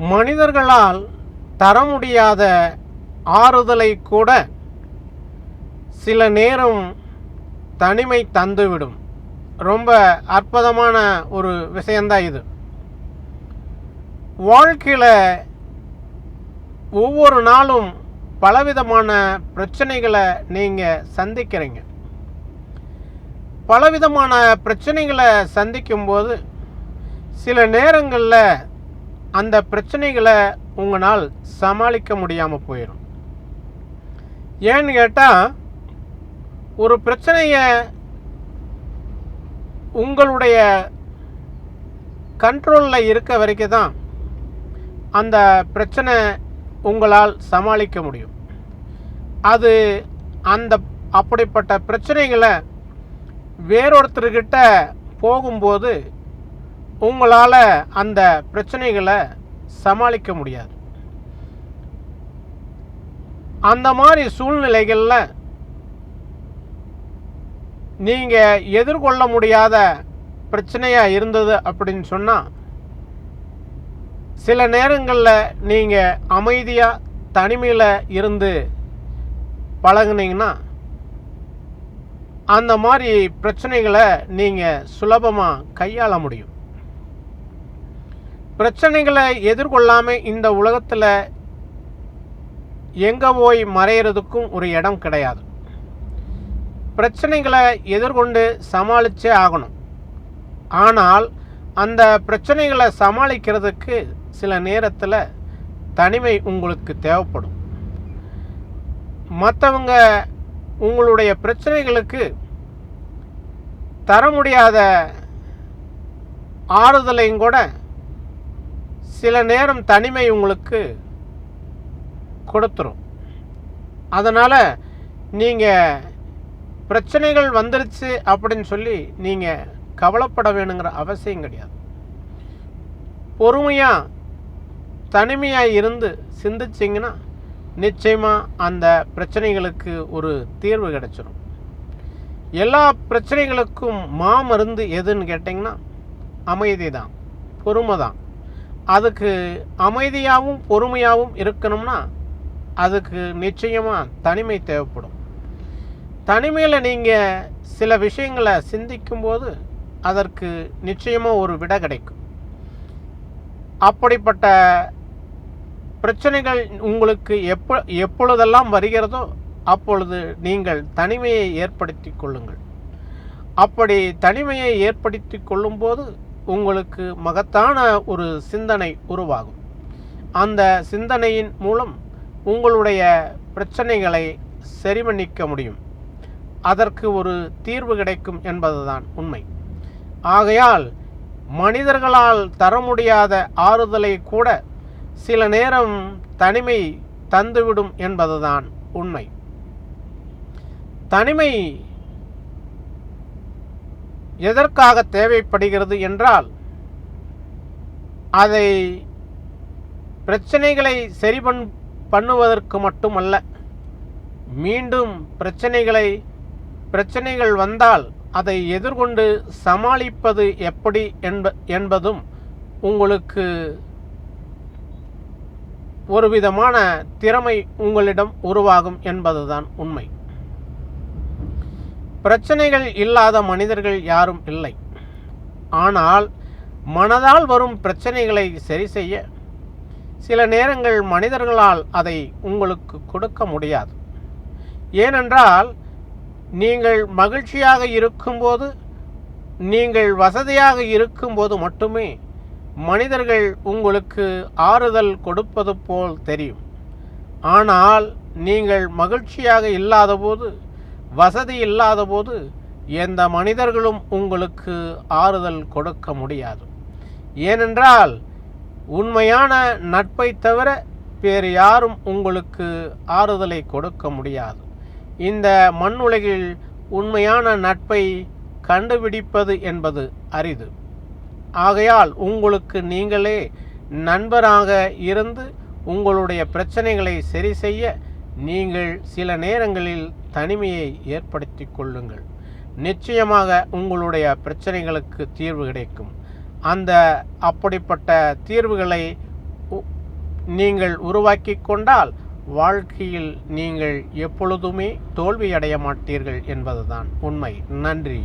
மனிதர்களால் தர முடியாத ஆறுதலை கூட சில நேரம் தனிமை தந்துவிடும். ரொம்ப அற்புதமான ஒரு விஷயந்தான் இது. வாழ்க்கையில் ஒவ்வொரு நாளும் பலவிதமான பிரச்சனைகளை நீங்கள் சந்திக்கிறீங்க. பலவிதமான பிரச்சனைகளை சந்திக்கும்போது சில நேரங்களில் அந்த பிரச்சனைகளை உங்களால் சமாளிக்க முடியாமல் போயிடும். ஏன்னு கேட்டால், ஒரு பிரச்சனையை உங்களுடைய கண்ட்ரோலில் இருக்க வரைக்கும் தான் அந்த பிரச்சனை உங்களால் சமாளிக்க முடியும். அது அப்படிப்பட்ட பிரச்சனைகளை வேறொருத்தர்கிட்ட போகும்போது உங்களால் அந்த பிரச்சனைகளை சமாளிக்க முடியாது. அந்த மாதிரி சூழ்நிலைகளில் நீங்கள் எதிர்கொள்ள முடியாத பிரச்சனையாக இருந்தது அப்படின்னு சொன்னால், சில நேரங்களில் நீங்கள் அமைதியாக தனிமையில் இருந்து பழகுனீங்கன்னா அந்த மாதிரி பிரச்சனைகளை நீங்கள் சுலபமாக கையாள முடியும். பிரச்சனைகளை எதிர்கொள்ளாமல் இந்த உலகத்தில் எங்கே போய் மறையிறதுக்கும் ஒரு இடம் கிடையாது. பிரச்சனைகளை எதிர்கொண்டு சமாளித்தே ஆகணும். ஆனால் அந்த பிரச்சனைகளை சமாளிக்கிறதுக்கு சில நேரத்தில் தனிமை உங்களுக்கு தேவைப்படும். மற்றவங்க உங்களுடைய பிரச்சனைகளுக்கு தர முடியாத ஆறுதலையும் கூட சில நேரம் தனிமை உங்களுக்கு கொடுத்துரும். அதனால் நீங்கள் பிரச்சனைகள் வந்துருச்சு அப்படின்னு சொல்லி நீங்கள் கவலைப்பட வேணுங்கிற அவசியம் கிடையாது. பொறுமையாக தனிமையாக இருந்து சிந்திச்சிங்கன்னா நிச்சயமாக அந்த பிரச்சனைகளுக்கு ஒரு தீர்வு கிடைச்சிடும். எல்லா பிரச்சனைகளுக்கும் மாமருந்து எதுன்னு கேட்டிங்கன்னா அமைதி தான், பொறுமை தான். அதுக்கு அமைதியாகவும் பொறுமையாகவும் இருக்கணும்னா அதுக்கு நிச்சயமாக தனிமை தேவைப்படும். தனிமையில் நீங்கள் சில விஷயங்களை சிந்திக்கும்போது அதற்கு நிச்சயமாக ஒரு விடை கிடைக்கும். அப்படிப்பட்ட பிரச்சனைகள் உங்களுக்கு எப்பொழுதெல்லாம் வருகிறதோ அப்பொழுது நீங்கள் தனிமையை ஏற்படுத்தி கொள்ளுங்கள். அப்படி தனிமையை ஏற்படுத்தி கொள்ளும்போது உங்களுக்கு மகத்தான ஒரு சிந்தனை உருவாகும். அந்த சிந்தனையின் மூலம் உங்களுடைய பிரச்சனைகளை சரி பண்ணிக்க முடியும். அதற்கு ஒரு தீர்வு கிடைக்கும் என்பதுதான் உண்மை. ஆகையால் மனிதர்களால் தர முடியாத ஆறுதலை கூட சில நேரம் தனிமை தந்துவிடும் என்பதுதான் உண்மை. தனிமை எதற்காக தேவைப்படுகிறது என்றால், அதை பிரச்சனைகளை சரி பண்ணுவதற்கு மட்டுமல்ல, மீண்டும் பிரச்சனைகள் வந்தால் அதை எதிர்கொண்டு சமாளிப்பது எப்படி என்பதும் உங்களுக்கு ஒரு விதமான திறமை உங்களிடம் உருவாகும் என்பதுதான் உண்மை. பிரச்சனைகள் இல்லாத மனிதர்கள் யாரும் இல்லை. ஆனால் மனதால் வரும் பிரச்சனைகளை சரி செய்ய சில நேரங்கள் மனிதர்களால் அதை உங்களுக்கு கொடுக்க முடியாது. ஏனென்றால் நீங்கள் மகிழ்ச்சியாக இருக்கும்போது, நீங்கள் வசதியாக இருக்கும்போது மட்டுமே மனிதர்கள் உங்களுக்கு ஆறுதல் கொடுப்பது போல் தெரியும். ஆனால் நீங்கள் மகிழ்ச்சியாக இல்லாதபோது, வசதி இல்லாதபோது எந்த மனிதர்களும் உங்களுக்கு ஆறுதல் கொடுக்க முடியாது. ஏனென்றால் உண்மையான நட்பை தவிர வேறு யாரும் உங்களுக்கு ஆறுதலை கொடுக்க முடியாது. இந்த மண்ணுலகில் உண்மையான நட்பை கண்டுபிடிப்பது என்பது அரிது. ஆகையால் உங்களுக்கு நீங்களே நண்பராக இருந்து உங்களுடைய பிரச்சனைகளை சரி செய்ய நீங்கள் சில நேரங்களில் தனிமையை ஏற்படுத்தி கொள்ளுங்கள். நிச்சயமாக உங்களுடைய பிரச்சனைகளுக்கு தீர்வு கிடைக்கும். அப்படிப்பட்ட தீர்வுகளை நீங்கள் உருவாக்கி கொண்டால் வாழ்க்கையில் நீங்கள் எப்பொழுதுமே தோல்வியடைய மாட்டீர்கள் என்பதுதான் உண்மை. நன்றி.